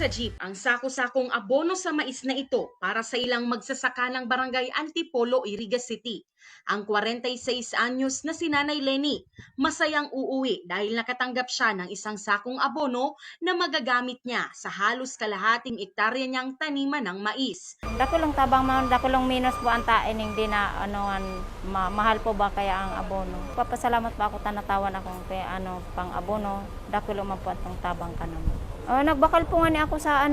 sa jeep ang sako-sakong abono sa mais na ito para sa ilang magsasaka ng barangay Antipolo, Iriga City. Ang 46 anyos na si Nanay Lenny, masayang uuwi dahil nakatanggap siya ng isang sakong abono na magagamit niya sa halos kalahating ektarya niyang taniman ng mais. Dako lang tabang man, dako lang minus po ang tain hindi na mahal po ba kaya ang abono. Papasalamat pa ako tanatawan akong kaya pang abono, dako lang man po atong tabang kanamo. Nagbakal po nga ni ako sa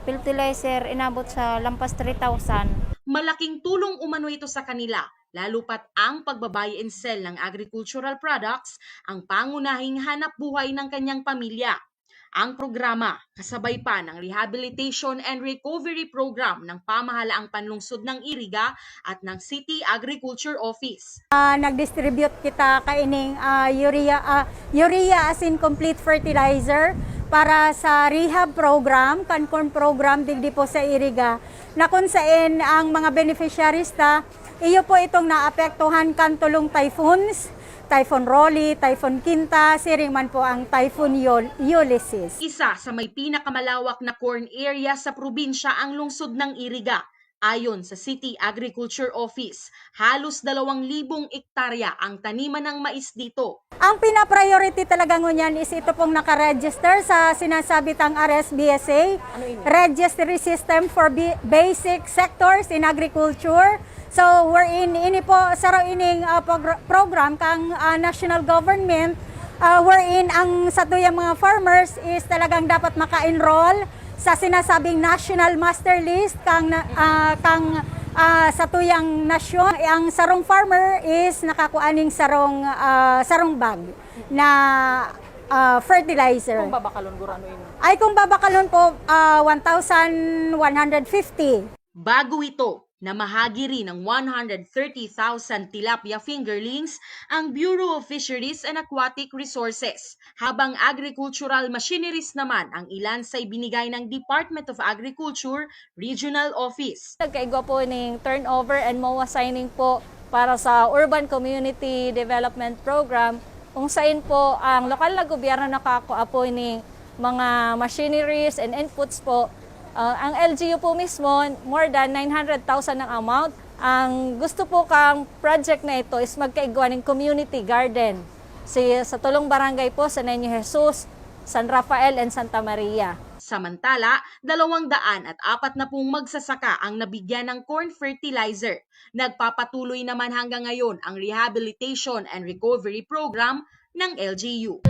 fertilizer, inabot sa lampas 3,000. Malaking tulong umano ito sa kanila, lalo pat ang pagbabuy and sell ng agricultural products ang pangunahing hanap buhay ng kanyang pamilya. Ang programa kasabay pa ng Rehabilitation and Recovery Program ng pamahalaang panlungsod ng Iriga at ng City Agriculture Office. Nag-distribute kita kaining urea as in complete fertilizer para sa rehab program, Cancun program digdi po sa Iriga, na kung saan ang mga beneficiaries iyo po itong naapektuhan kan tulong typhoons, Typhoon Rolly, Typhoon Quinta, siring man po ang Typhoon Ulysses. Isa sa may pinakamalawak na corn area sa probinsya ang lungsod ng Iriga. Ayon sa City Agriculture Office, halos 2,000 ektarya ang taniman ng mais dito. Ang pina-priority talaga ngunyan is ito pong nakaregister sa sinasabitang RSBSA, Registry System for Basic Sectors in Agriculture. So ini po sa ining program kang national government wherein ang sa tuyang mga farmers is talagang dapat maka-enroll sa sinasabing National Master List kang sa tuyang nasyon. Ang sarong farmer is nakakuaning sarong bag na fertilizer. Kung babakalon gurano ini? Ay kung babakalon po 1,150. Bago ito, namahagi rin ng 130,000 tilapia fingerlings ang Bureau of Fisheries and Aquatic Resources, habang agricultural machineries naman ang ilan sa ibinigay ng Department of Agriculture Regional Office. Nagkaigwa po ng turnover and MOA signing po para sa Urban Community Development Program, kung saan po ang lokal na gobyerno nakakuha po ng mga machineries and inputs po. Ang LGU po mismo, more than 900,000 ang amount. Ang gusto po kang project na ito is magkaigwa ng community garden sa tulong barangay po sa Niño Jesus, San Rafael, and Santa Maria. Samantala, 240 magsasaka ang nabigyan ng corn fertilizer. Nagpapatuloy naman hanggang ngayon ang Rehabilitation and Recovery Program ng LGU.